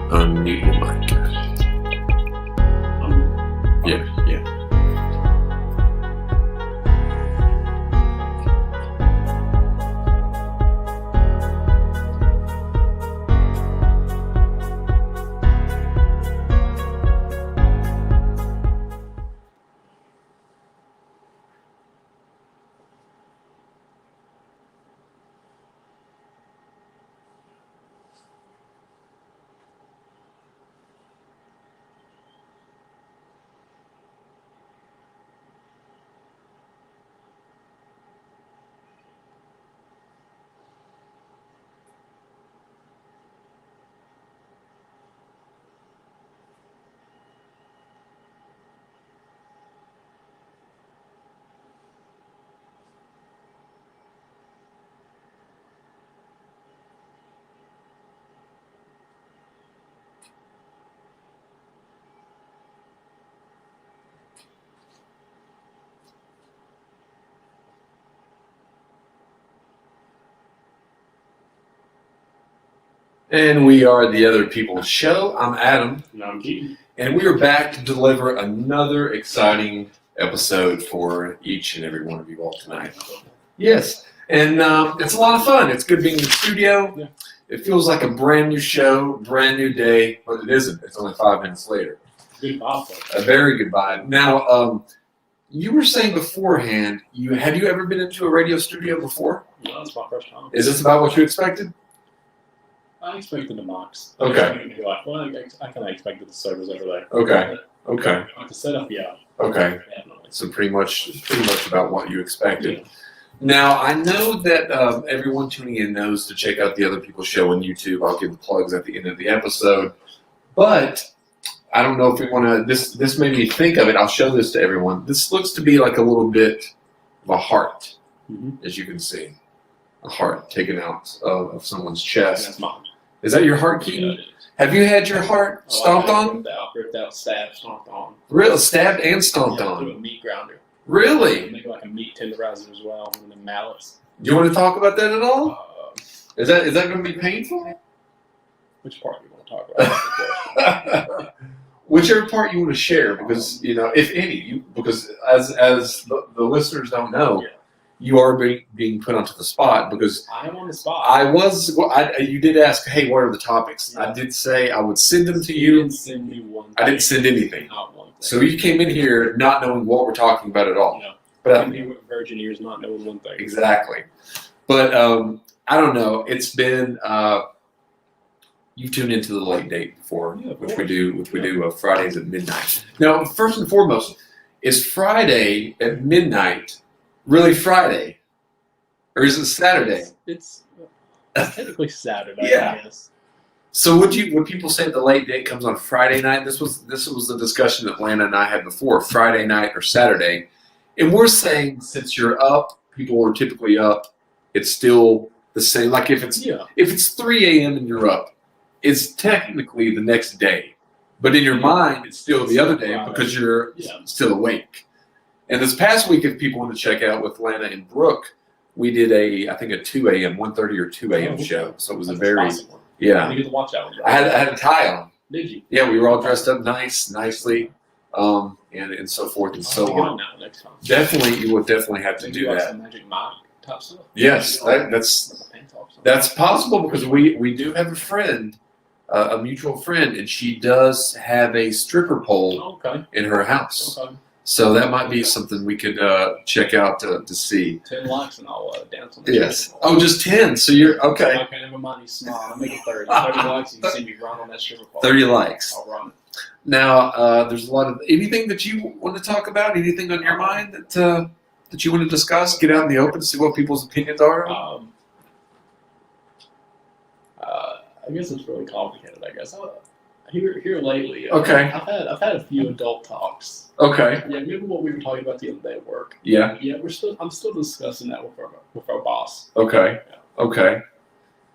Unmute your mic. Yeah. And we are The Other People's Show. I'm Adam. And I'm Keaton. And we are back to deliver another exciting episode for each and every one of you all tonight. Yes. And it's a lot of fun. It's good being in the studio. Yeah. It feels like a brand new show, brand new day, but it isn't. It's only 5 minutes later. Good vibe. A very good vibe. Now, you were saying beforehand, have you ever been into a radio studio before? No, that's my first time. Is this about what you expected? I expected the box. Okay. I kind of expected the servers over there. Okay. Like the setup, yeah. Okay. Definitely. So pretty much about what you expected. Yeah. Now, I know that everyone tuning in knows to check out The Other People's Show on YouTube. I'll give the plugs at the end of the episode. But I don't know if we want to, this made me think of it. I'll show this to everyone. This looks to be like a little bit of a heart, as you can see. A heart taken out of someone's chest. That's mine. Is that your heart, Keaton? Yeah, it is. Have you had your heart stomped on? Ripped out, stabbed, stomped on. Really? Stabbed and stomped Through on? a meat grinder. Really? Make like a meat tenderizer as well, and then mallets. Do you want to talk about that at all? Is that going to be painful? Which part do you want to talk about? Whichever part you want to share, because if any, because as the listeners don't know, Yeah. you are being put onto the spot because I am on the spot. You did ask, hey, what are the topics? Yeah. I did say I would send them to You you. didn't send me one. I didn't send anything. Not one thing. So you came in here not knowing what we're talking about at all. No. But I'm here with virgin ears, not knowing one thing. exactly. But I don't know. It's been you've tuned into the late date before, Yeah, of which course. we do Fridays at midnight. Now, first and foremost, is Friday at midnight really Friday, or is it Saturday? It's technically Saturday, Yeah. I guess. So would people say the late date comes on Friday night? This was the discussion that Lana and I had before, Friday night or Saturday. And we're saying since you're up, people are typically up, it's still the same. Like if it's 3 a.m. and you're up, it's technically the next day. But in your mind, it's still the other day because you're still awake. And this past week, if people want to check out with Lana and Brooke, we did I think a 2 a.m., 1:30 or 2 a.m. show. So it was That's a very, possible. yeah. You get to watch that one. I had a tie on. Did you? Yeah, we were all dressed up nicely, and so forth and so on. Now, next time. Definitely, you will definitely have to do like that. some Magic Mike type stuff. Yes, that's possible because we do have a friend, a mutual friend, and she does have a stripper pole Okay. in her house. Okay. So that might be something we could check out to see. 10 likes and I'll dance on the Yes. stripper pole. Oh, just 10. So you're okay. Okay, never mind. He's small. I'll make it 30. 30 likes and you see me run on that stripper pole. 30 likes. I'll run. Now, there's a lot of anything that you want to talk about. Anything on your mind that you want to discuss? Get out in the open, see what people's opinions are. I guess it's really complicated. I guess here lately. Okay. I've had a few adult talks. Okay. Yeah, remember what we were talking about the other day at work? Yeah. Yeah, I'm still discussing that with our boss. Okay. Okay.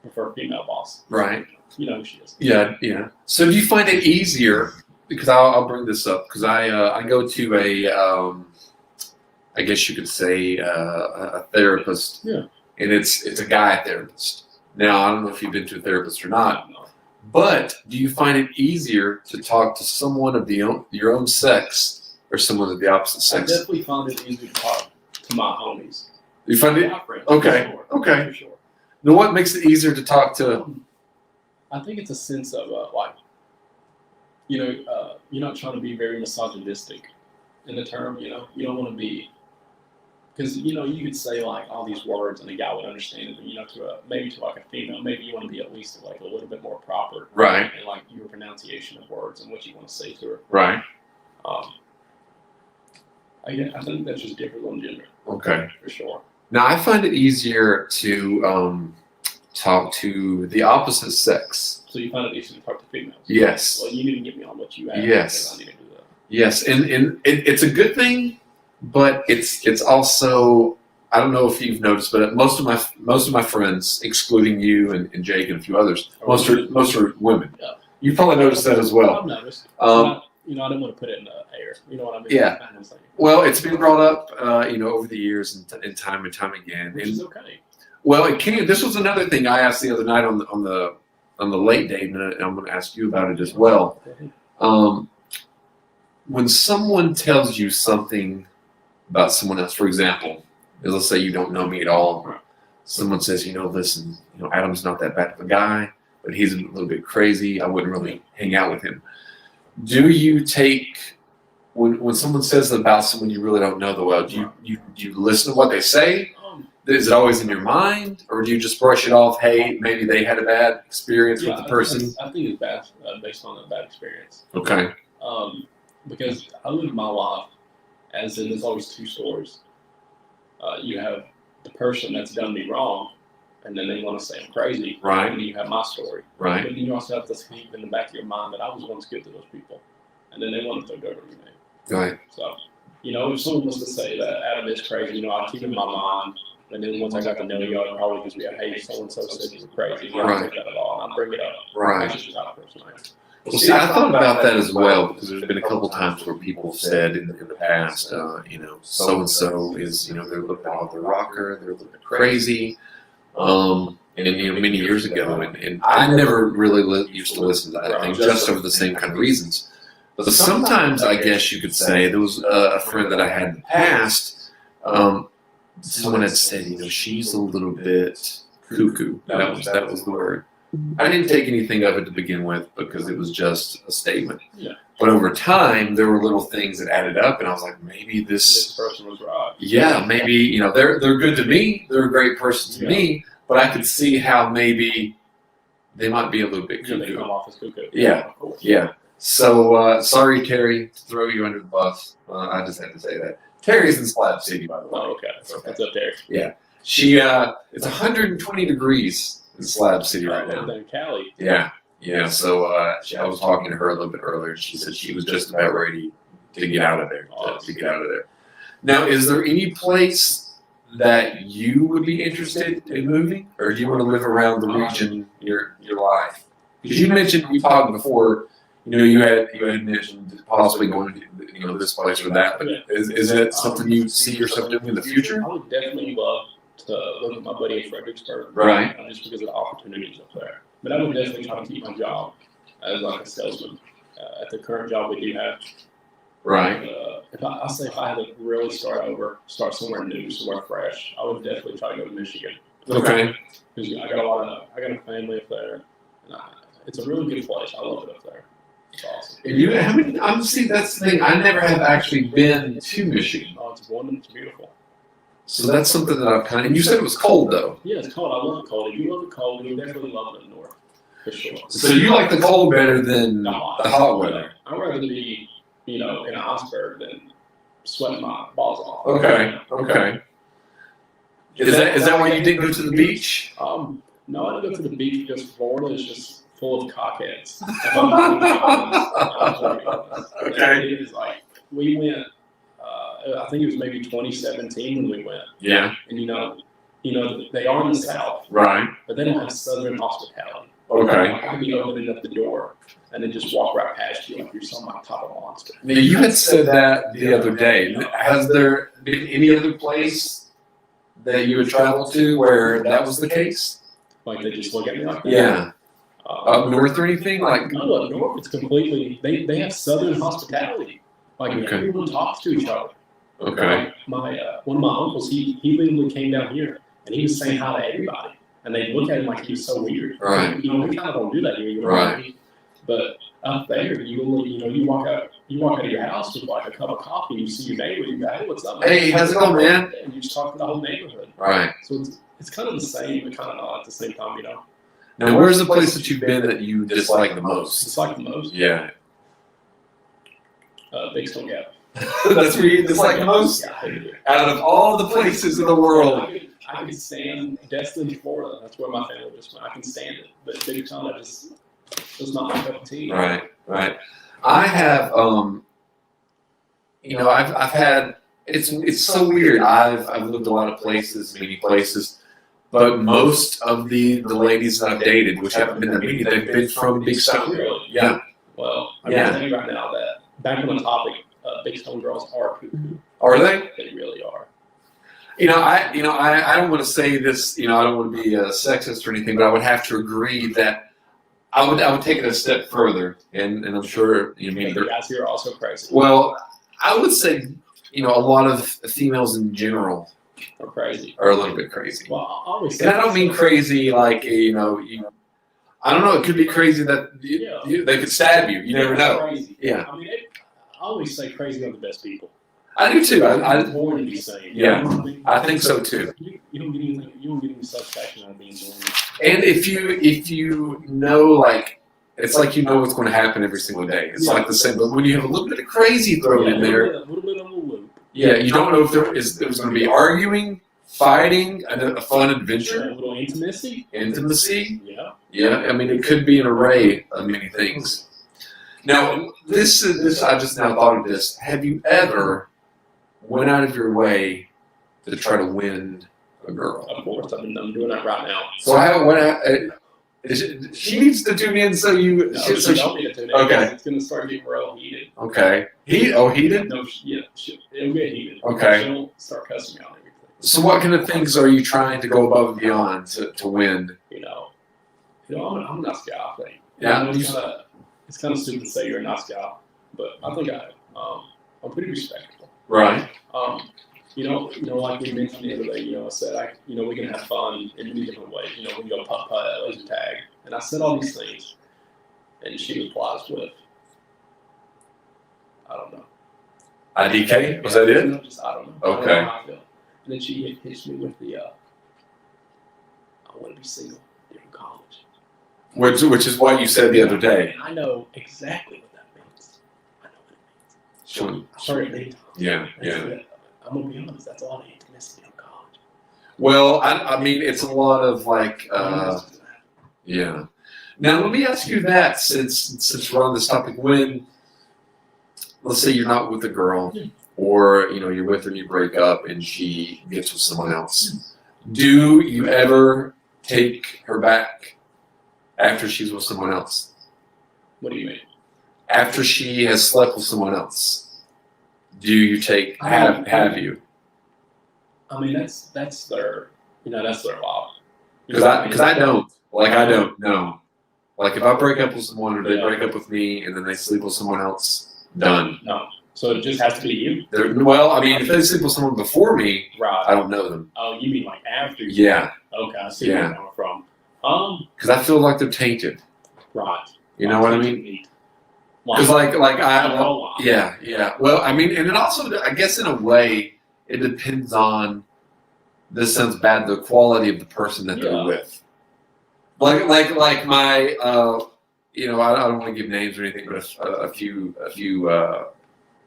With our female boss. Right. You know who she is. Yeah. Yeah. So do you find it easier? Because I'll bring this up because I go to I guess you could say a therapist. Yeah. And it's a guy therapist. Now I don't know if you've been to a therapist or not, But do you find it easier to talk to someone of your own sex or someone of the opposite I sex? definitely find it easier to talk to my homies. You find it My friends, okay? For sure, Okay. For sure. Now, what makes it easier to talk to? I think it's a sense of like, you're not trying to be very misogynistic in the term. You don't want to be, because you could say like all these words and a guy would understand it, but maybe to like a female, maybe you want to be at least like a little bit more proper, Right. in like your pronunciation of words and what you want to say to her. Right. I think that's just different on gender. Okay. For sure. Now, I find it easier to talk to the opposite sex. So you find it easier to talk to females? Yes. Well, you need to get me on what you asked. Yes. I need to do that. Yes, and it's a good thing, but it's also, I don't know if you've noticed, but most of my friends, excluding you and Jake and a few others, most are women. Yeah. You probably noticed that as well. I've noticed. I didn't want to put it in the air. You know what I mean? Yeah. Well, it's been brought up, over the years and time again. Which is okay. Well, it can. This was another thing I asked the other night on the late date, and I'm going to ask you about it as well. When someone tells you something about someone else, for example, let's say you don't know me at all. Someone says, listen, Adam's not that bad of a guy, but he's a little bit crazy. I wouldn't really hang out with him. Do you take when someone says about someone you really don't know that well? Do you listen to what they say? Is it always in your mind, or do you just brush it off? Hey, maybe they had a bad experience with the person. I think it's bad, based on a bad experience. Okay. Because I live my life as in there's always two stories. You have the person that's done me wrong, and then they want to say I'm crazy. Right. And then you have my story. Right. But then you also have to keep in the back of your mind that I was once good to those people, and then they want to throw dirt on your name. Right. So, if someone was to say that Adam is crazy, I'd keep it in my mind. And then once I got to know you, I'd probably just be like, hey, so-and-so said you were crazy. I don't take that at all. And I'd bring it up. Right. That's just how the person I am. Well, see, I thought about that as well, because there's been a couple times where people have said in the past, so-and-so is, they're a little bit off the rocker, they're a little bit crazy. And many years ago, and I never really used to listen to that thing, just over the same kind of reasons. But sometimes, I guess you could say, there was a friend that I had in the past, someone had said, she's a little bit cuckoo. That was the word. I didn't take anything of it to begin with because it was just a statement. Yeah. But over time, there were little things that added up, and I was like, maybe This person was right. yeah, maybe they're good to me. They're a great person to me, but I could see how maybe they might be a little bit They cuckoo. come off as cuckoo. Yeah. Of course. Yeah. So sorry, Terry, to throw you under the bus. I just had to say that. Terry's in Slab City, by the way. Oh, okay. That's up there. Yeah. It's 120 degrees in Slab City right now. In Cali. Yeah. Yeah. So I was talking to her a little bit earlier. She said she was just about ready to get out of there. To get out of there. Now, is there any place that you would be interested in moving, or do you want to live around the region your life? Because we talked before. You had mentioned possibly going to this place or that, but is that something you see yourself doing in the future? I would definitely love to live with my buddy in Fredericksburg. Right. Just because of the opportunities up there. But I would definitely try to keep my job as like a salesman at the current job we do have. Right. If I had to really start start somewhere new, somewhere fresh, I would definitely try to go to Michigan. Okay. Because I got a family up there, and it's a really good place. I love it up there. It's awesome. See, that's the thing. I never have actually been to Michigan. Oh, it's wonderful. It's beautiful. So that's something that I've kind of. You said it was cold though. Yeah, it's cold. I love the cold. If you love the cold, you definitely love it in the north, for sure. So you like the cold better than the hot weather? I'd rather be, in an iceberg than sweating my balls off. Okay. Is that why you didn't go to the beach? No, I didn't go to the beach because Florida is just full of cockheads. Okay. It is like we went. I think it was maybe 2017 when we went. Yeah. And they are in the South, Right. but they don't have Southern hospitality. Okay. I could be opening up the door and then just walk right past you like you're some type of monster. Now, you had said that the other day. Has there been any other place that you had traveled to where that was the case? Like they just look at me like that. Yeah. Up north or anything? Like no, up north it's completely. They have southern hospitality. Like Okay. everyone talks to each other. okay, Like my one of my uncles, he literally came down here and he was saying hi to everybody, and they look at him like he was so weird. Right. You know, we kind of don't do that here. You know Right. what I mean? But up there, you walk out of your house with like a cup of coffee, and you see your neighbor, you go, hey, what's up, man? Hey, how's it going, man? And you just talk to the whole neighborhood. right. So it's kind of the same, but kind of not at the same time, you know. Now, where's the place that you've been that you dislike the most? It's like the most. Yeah. Big Stone Gap. That's where you dislike the most? Yeah, I hated it. Out of all the places in the world. I could stand Destin, Florida. That's where my family just went. I can stand it. But Big Stone, it's not my cup of tea. Right, right. I have, I've had. It's so weird. I've lived a lot of places, many places, but most of the ladies that I've dated, which haven't been that many, they've been from Big Stone. Really? Yeah. Well, I'm Yeah. going to tell you right now that back on the topic, Big Stone girls are poo-poo. Are they? They really are. I don't want to say this. I don't want to be sexist or anything, but I would have to agree that I would take it a step further, and I'm sure many The guys here are also crazy. Well, I would say a lot of females in general Are crazy. are a little bit crazy, Well, I always say and I don't mean crazy like I don't know. It could be crazy that they could stab you. You never know. Crazy. Yeah. I mean, I always say crazy are the best people. I do too. I born to be saying. Yeah. You know what I mean? I think so too. You don't get anything. You don't get any satisfaction out of being born. And if you know, like, it's like what's going to happen every single day. It's like the same. But when you have a little bit of crazy thrown in there, A little bit on the loop. yeah, you don't know if there's going to be arguing, fighting, a fun adventure, A little intimacy. intimacy. Yeah. Yeah, I mean, it could be an array of many things. Now, this I just now thought of this. Have you ever went out of your way to try to win a girl? Of course, I'm doing that right now. So she needs to tune in so you. No, so she don't need to tune in. Okay. It's going to start getting real heated. Okay. Heated? No, it'll get heated. Okay. She'll start cussing me out and everything. So what kind of things are you trying to go above and beyond to win? I'm a nice guy, I think. Yeah. It's kind of stupid to say you're a nice guy, but I think I'm pretty respectful. Right. Like we mentioned the other day, I said, we can have fun in many different ways. We can go putt-putt, laser tag. And I said all these things. And she replies with, I don't know. IDK? Was that it? I don't know. Okay. I don't know how I feel. And then she hits me with the, I want to be single during college. Which is what you said the other day. And I know exactly what that means. I know what it means. Sure. I heard it many times. Yeah. I'm going to be honest, that's a lot of intimacy in college. Well, I mean, it's a lot of like, yeah. Now, let me ask you that since we're on this topic. When, let's say you're not with a girl, or you're with her and you break up and she gets with someone else, do you ever take her back after she's with someone else? What do you mean? After she has slept with someone else, do you have you? I mean, that's their law. Because I don't. Like, I don't know. Like, if I break up with someone or they break up with me and then they sleep with someone else, done. No. So it just has to be you? Well, I mean, if they sleep with someone before me, Right. I don't know them. Oh, you mean like after you? Yeah. Okay, I see where you're coming from. Because I feel like they're tainted. Right. You know what I mean? Because yeah. Well, I mean, and it also, I guess in a way, it depends on, this sounds bad, the quality of the person that they're with. Like my, I don't want to give names or anything, but a few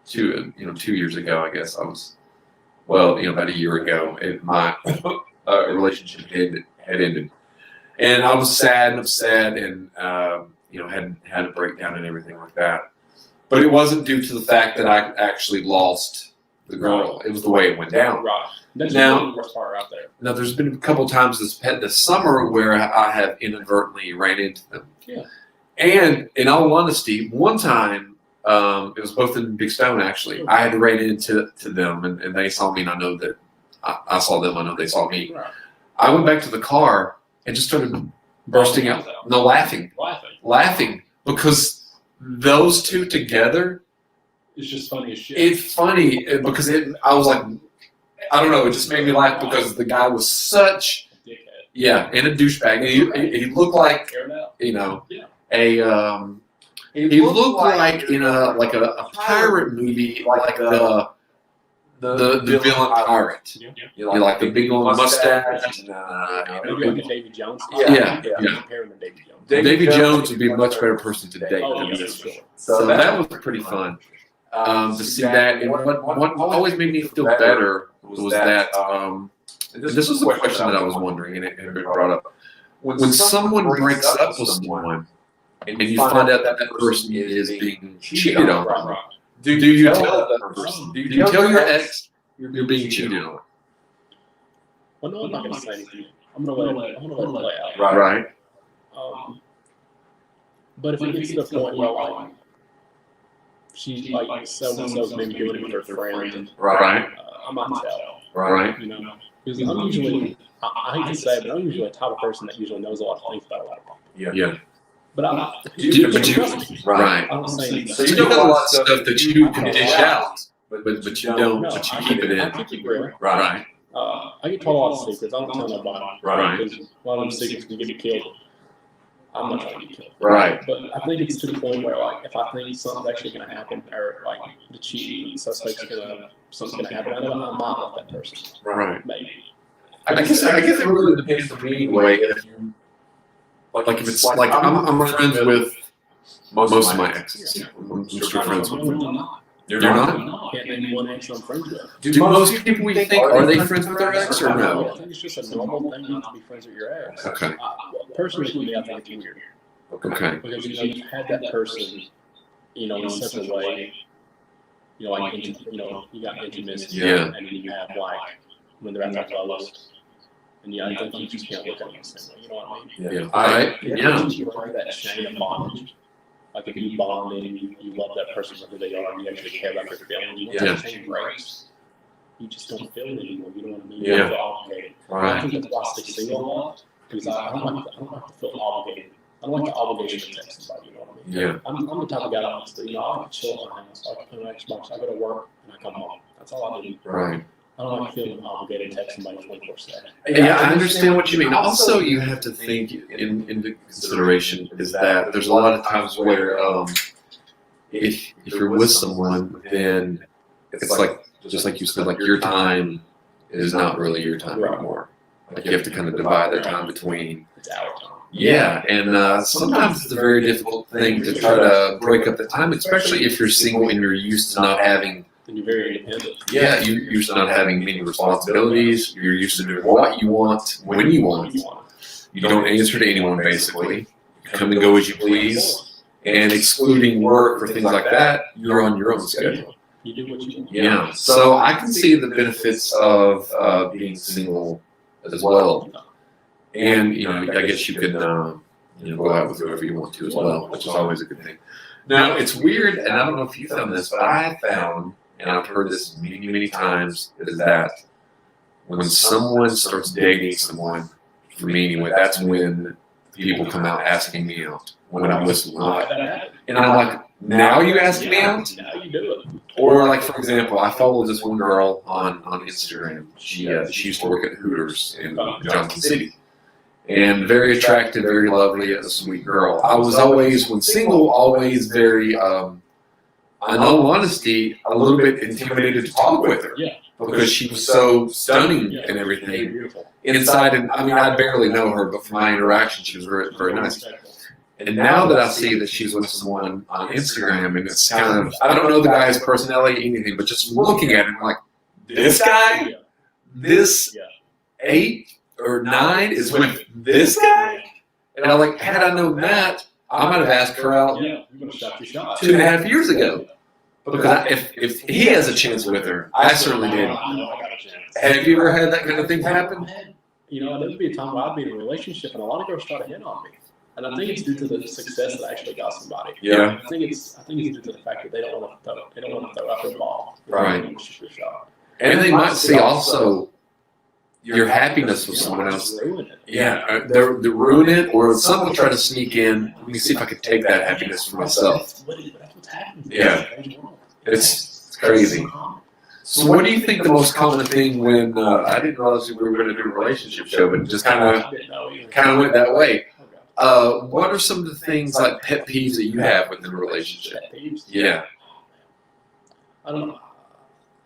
2 years ago, I guess I was, about a year ago, my relationship had ended, and I was sad and upset, and had a breakdown and everything like that. But it wasn't due to the fact that I actually lost the girl. It was the way it went down. Right. That's Now, the worst part out there. Now, there's been a couple times this summer where I have inadvertently ran into them. Yeah. And in all honesty, one time, it was both in Big Stone, actually. I had to run into them, and they saw me, and I know that I saw them. I know they saw me. Right. I went back to the car and just started bursting out, no, laughing because those two together. It's just funny as shit. It's funny because I was like, I don't know, it just made me laugh because the guy was such, Dickhead. and a douchebag. He looked like, he looked like in a pirate movie, like the villain pirate. You like the big old mustache. Maybe like a Davy Jones. Yeah. Comparing to Davy Jones. Davy Jones would be a much better person to date. Oh, yeah, sure. So that was pretty fun to see that. And what always made me feel better was that, and this was a question that I was wondering, and it had been brought up. When someone breaks up with someone, and you find out that person is being cheated on, do you tell that person? Do you tell your ex you're being cheated on? Well, no, I'm not going to say anything. I'm going to let it play out. Right. But if it gets to the point where like she's like so-and-so's maybe doing it with her friend, Right. I might tell. Right. You know, because I'm usually, I hate to say it, but I'm usually the type of person that usually knows a lot of things about a lot of people. Yeah. But Right. I don't say anything. So you got a lot of stuff that you can dish out, but you don't, but you keep it in. I keep it real. Right. I get told a lot of secrets. I don't tell nobody. Right. Because a lot of them secrets can get me killed. I'm not trying to get killed. Right. But I think it's to the point where, like, if I think something's actually going to happen, or like the cheating suspect's something's going to happen, I know I might love that person. Right. Maybe. I guess it really depends on me anyway. If you like if it's like I'm friends with most of my exes. I'm still friends with them. You're not? Can't name one ex I'm friends with. Do most people we think are they friends with their ex or no? I think it's just a normal thing not to be friends with your ex. Okay. Personally, for me, I think it's weird. Okay. Because you've had that person, in such a way, like you got intimacy, Yeah. and you have like when they're at their lowest, and I think you just can't look at them the same way. You know what I mean? Yeah. You break that chain of bondage. Like if you bond and you love that person for who they are, and you actually care about their feelings. Once that chain breaks, you just don't feel it anymore. You know what I mean? You don't feel obligated. I think that's why I stay single a lot, because I don't like to feel obligated. I don't like the obligation to text somebody. You know what I mean? Yeah. I'm the type of guy that wants to, I can chill at my house. I can play my Xbox. I go to work and I come home. That's all I do. Right. I don't like feeling obligated to text somebody 24/7. Yeah, I understand what you mean. Also, you have to think into consideration is that there's a lot of times where if you're with someone, then it's like just like you said, like your time is not really your time anymore. Like you have to kind of divide that time between. It's our time. Yeah, and sometimes it's a very difficult thing to try to break up the time, especially if you're single and you're used to not having. And you're very independent. Yeah, you're used to not having many responsibilities. You're used to doing what you want, when you want. You don't answer to anyone, basically. You come and go as you please. And excluding work or things like that, you're on your own schedule. You do what you want. Yeah, so I can see the benefits of being single as well. And, I guess you can go out with whoever you want to as well, which is always a good thing. Now, it's weird, and I don't know if you found this, but I found, and I've heard this many, many times, is that when someone starts dating someone, for me anyway, that's when people come out asking me out when I'm with someone. And I'm like, now you ask me out? Now you do it. Or like, for example, I follow this one girl on Instagram. She used to work at Hooters in Johnson City. And very attractive, very lovely, a sweet girl. I was always, when single, always very, in all honesty, a little bit intimidated to talk with her. Yeah. Because she was so stunning and everything. Beautiful. Inside, and I mean, I barely know her, but from my interaction, she was very, very nice. And now that I see that she's with someone on Instagram, and it's kind of, I don't know the guy's personality, anything, but just looking at him, like, this guy? This 8 or 9 is with this guy? And I'm like, had I known that, I might have asked her out 2.5 years ago. Because if he has a chance with her, I certainly did. Have you ever had that kind of thing happen? There would be a time where I'd be in a relationship and a lot of girls try to hit on me. And I think it's due to the success that I actually got somebody. Yeah. I think it's due to the fact that they don't want to throw out their ball. Right. And they might see also, your happiness with someone else. Just ruin it. Yeah, they're ruin it, or some will try to sneak in. Let me see if I can take that happiness for myself. That's what's happening. Yeah. It's crazy. So, what do you think the most common thing when I didn't realize we were going to do a relationship show, but just kind of went that way. What are some of the things like pet peeves that you have within a relationship? Pet peeves? Yeah. I don't know.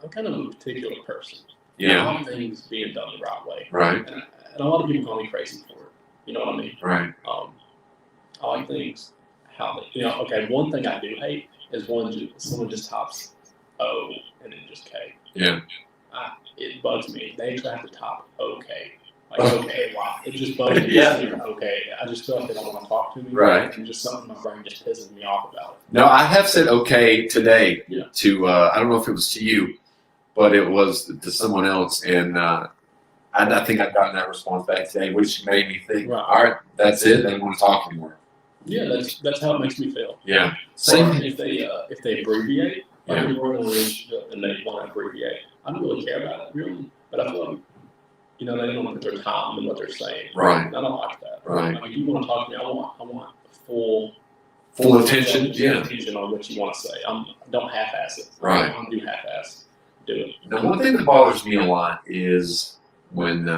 I'm kind of a particular person. Yeah. I want things being done the right way. Right. And a lot of people call me crazy for it. You know what I mean? Right. I like things how they, okay, one thing I do hate is someone just types O and then just K. Yeah. It bugs me. They actually have to type OK. Like, okay, wow. It just bugs me. Yeah. Okay. I just feel like they don't want to talk to me. Right. And just something in my brain just pisses me off about it. No, I have said okay today Yeah. to, I don't know if it was to you, but it was to someone else. And I think I've gotten that response back today, which made me think, Right. all right, that's it. They don't want to talk anymore. Yeah, that's how it makes me feel. Yeah. Or Same. if they abbreviate, like Yeah. if we're in a relationship and they want to abbreviate, I don't really care about it, really. But I feel like, they don't put their time in what they're saying. Right. And I don't like that. Right. Like, if you want to talk to me, I want full attention. Yeah. attention on what you want to say. Don't half-ass it. Right. I don't do half-ass. Do it. Now, one thing that bothers me a lot is when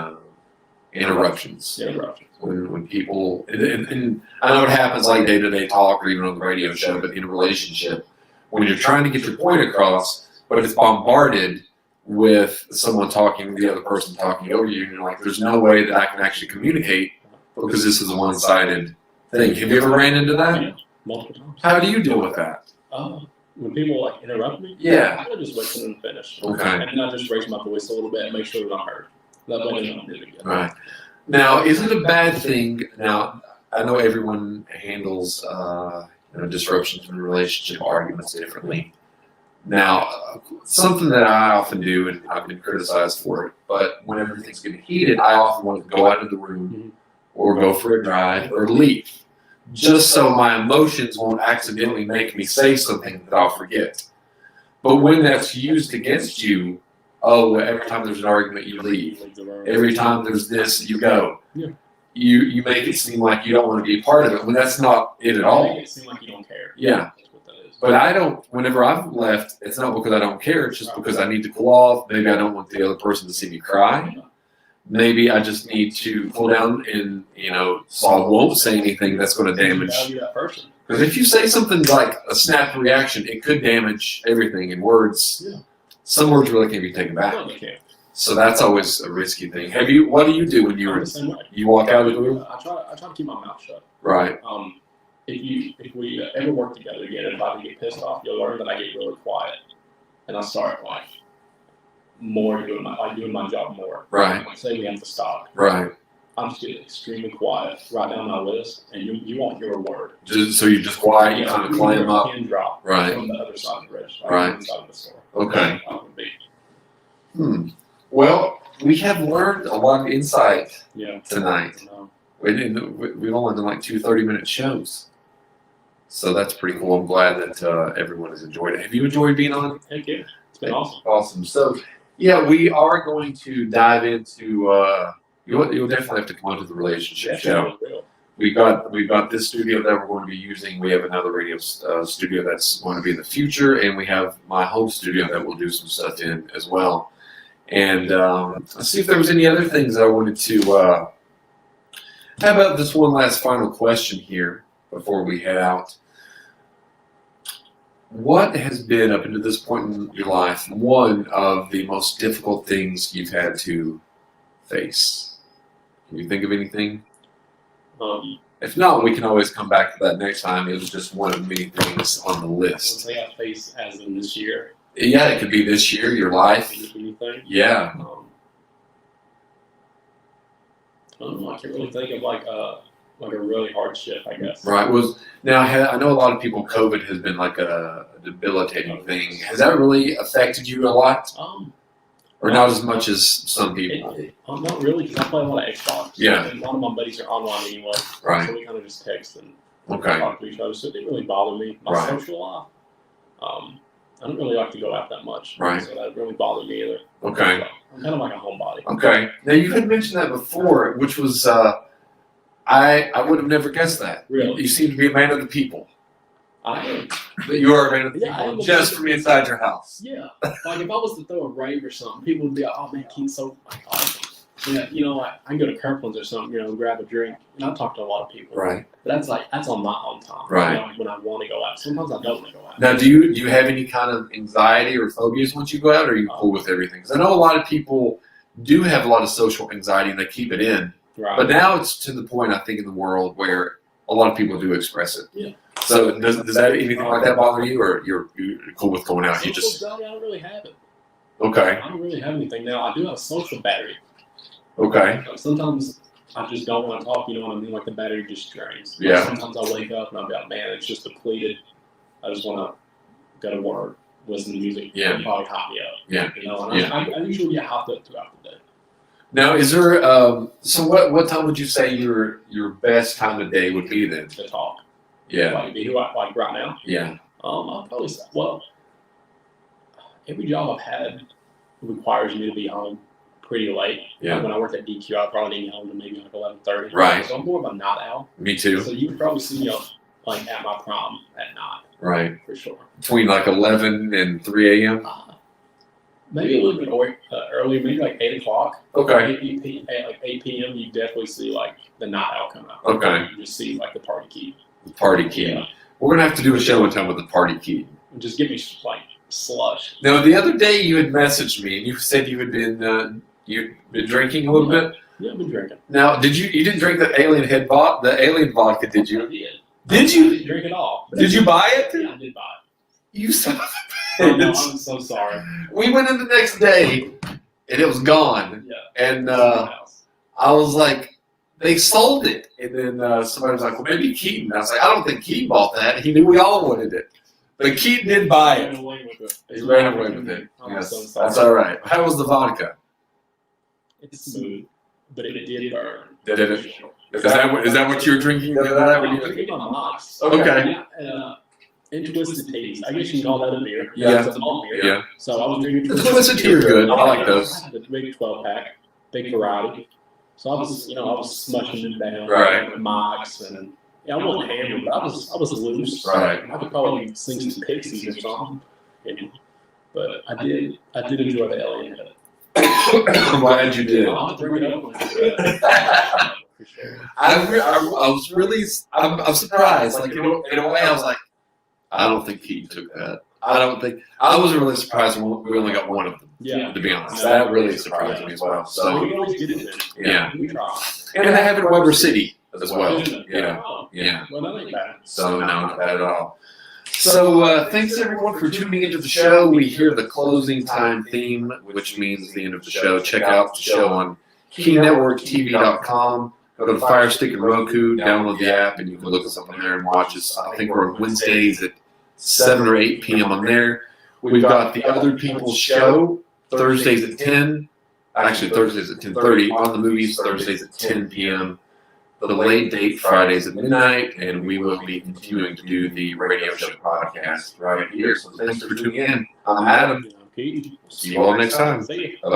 interruptions. Interruptions. When people, and I know it happens like day-to-day talk or even on the radio show, but in a relationship, when you're trying to get your point across, but it's bombarded with someone talking, the other person talking over you, and you're like, there's no way that I can actually communicate because this is a one-sided thing. Have you ever ran into that? Yeah, multiple times. How do you deal with that? When people interrupt me, Yeah. I just wait for them to finish. Okay. And then I just raise my voice a little bit and make sure that I'm heard. That way they don't do it again. Right. Now, is it a bad thing? Now, I know everyone handles disruptions in a relationship, arguments differently. Now, something that I often do, and I've been criticized for it, but when everything's getting heated, I often want to go out of the room or go for a drive or leave, just so my emotions won't accidentally make me say something that I'll forget. But when that's used against you, every time there's an argument, you leave. Every time there's this, you go. Yeah. You make it seem like you don't want to be a part of it, when that's not it at all. Make it seem like you don't care. Yeah. That's what that is. But I don't, whenever I've left, it's not because I don't care, it's just because I need to cool off. Maybe I don't want the other person to see me cry. Maybe I just need to cool down and, so I won't say anything that's going to damage. Value that person. Because if you say something like a snap reaction, it could damage everything in words. Yeah. Some words really can't be taken back. No, you can't. So that's always a risky thing. What do you do when I'm the same way. you walk out of the room? I try to keep my mouth shut. Right. If we ever work together again, and if I get pissed off, you'll learn that I get really quiet, and I start doing my job more. Right. Like, say we have to stop. Right. I'm just getting extremely quiet. Write down my list, and you won't hear a word. So you're just quiet. You kind of climb up. Pin drop. Right. From the other side of the register. Right. On the side of the store. Okay. I would be. Well, we have learned a lot of insight Yeah. tonight. We've only done like 2 30-minute shows. So that's pretty cool. I'm glad that everyone has enjoyed it. Have you enjoyed being on? Thank you. It's been awesome. Awesome. So, yeah, we are going to dive into. You'll definitely have to come onto the relationship show. We've got this studio that we're going to be using. We have another radio studio that's going to be in the future, and we have my home studio that we'll do some stuff in as well. And let's see if there was any other things I wanted to. How about this one last final question here before we head out? What has been, up until this point in your life, one of the most difficult things you've had to face? Can you think of anything? If not, we can always come back to that next time. It was just one of many things on the I would list. say I face as in this year. Yeah, it could be this year, your life. Anything. Yeah. I don't know. I can't really think of like a really hardship, I guess. Right. I know a lot of people, COVID has been like a debilitating thing. Has that really affected you a lot? Or not as much as some people? Not really, because I play a lot of Xbox. Yeah. And a lot of my buddies are online anyway. Right. So we kind of just text and Okay. talk to each other. So it didn't really bother me. My Right. social life, I don't really like to go out that much. Right. So that didn't really bother me either. Okay. So, I'm kind of like a homebody. Okay. Now you had mentioned that before, which was I would have never guessed that. Really? You seem to be a man of the people. I am. That you are a man of the Yeah, I am people, a just man from inside your house. Yeah. Like if I was to throw a rave or something, people would be like, "Oh man, Keaton's so like awesome." Yeah, you know, like I can go to Kirkland's or something, you know, grab a drink, and I talk to a lot of people. Right. But that's on my own time. Right. You know, like when I want to go out. Sometimes I don't want to go out. Now, do you have any kind of anxiety or phobias once you go out, or are you cool with everything? Because I know a lot of people do have a lot of social anxiety and they keep it in. Right. But now it's to the point, I think, in the world where a lot of people do express it. Yeah. So does that anything like that bother you, or you're cool with going out? You just Social anxiety, I don't really have it. okay. I don't really have anything now. I do have a social battery. Okay. Like sometimes I just don't want to talk. You know what I mean? Like the battery just drains. Like Yeah. sometimes I wake up and I'll be like, man, it's just depleted. I just want to go to work, listen to music. Yeah. And probably hop me up. Yeah. You know, and Yeah. I usually get hopped up throughout the day. Now, is there so what time would you say your best time of day would be then? To talk. Yeah. Like right now. Yeah. I'll probably say, well, every job I've had requires me to be home pretty late. Yeah. Like when I worked at DQ, I probably didn't get home to maybe like 11:30. Right. So I'm more of a night owl. Me too. So you would probably see me up like at my prom at night Right. for sure. Between like 11 and 3 a.m. Maybe a little bit earlier, maybe like 8 o'clock. Okay. 8 p.m. You definitely see like the night owl come out. Okay. You just see like the party key. The party key. Yeah. We're gonna have to do a show one time with the party key. And just give me like slush. Now, the other day you had messaged me and you said you had been you'd been drinking a little bit. Yeah, I've been drinking. Now, you didn't drink the alien vodka, did I you? did. Did I you? didn't drink it all. Did you buy it? Yeah, I did buy You son of it. a Oh, no, bitch. I'm so sorry. We went in the next day and it was gone. Yeah. And It's in my house. I was like, they sold it. And then somebody was like, well, maybe Keaton. I was like, I don't think Keaton bought that. He knew we all wanted it. But Keaton did buy Ran it. away with it. He ran away with it. I'm Yes, so sorry. that's all right. How was the vodka? It's smooth, but it did burn. Did it? Is that what you were drinking the other night? I When was you, drinking my Mox. okay. And Twisted Teas. I guess you can call that a beer. Yeah. It's a malt beer. Yeah. So I was drinking The Twisted Tea are good. I like those. The big 12-pack, big variety. So I was smushing it down. Right. With Mox and I wasn't hammered, but I was loose. Right. I could probably sing some Pixies or something. But I did enjoy the alien. I'm glad you did. I'll drink it up. For sure. I was really, I'm surprised. Like, in a way, I was like, I don't think Keaton took that. I was really surprised when we only got one of them, Yeah. to be honest. That really surprised me as well. So So, we can always get it in. yeah. We try. And they have it in Weber City as well. Yeah. Oh, Yeah. well, that ain't bad. So, no, not bad at all. So, thanks everyone for tuning into the show. We hear the closing time theme, which means the end of the show. Check out the show on keynetworktv.com. Go to Fire Stick and Roku, download the app, and you can look us up on there and watch us. I think we're on Wednesdays at 7 or 8 p.m. on there. We've got the Other People's Show, Thursdays at 10. Actually, Thursdays at 10:30. On the Movies, Thursdays at 10 p.m. The Late Date, Fridays at midnight. And we will be continuing to do the radio show podcast right here. So thanks for tuning in. I'm Adam. Keaton. See you all next time. See you. Bye-bye.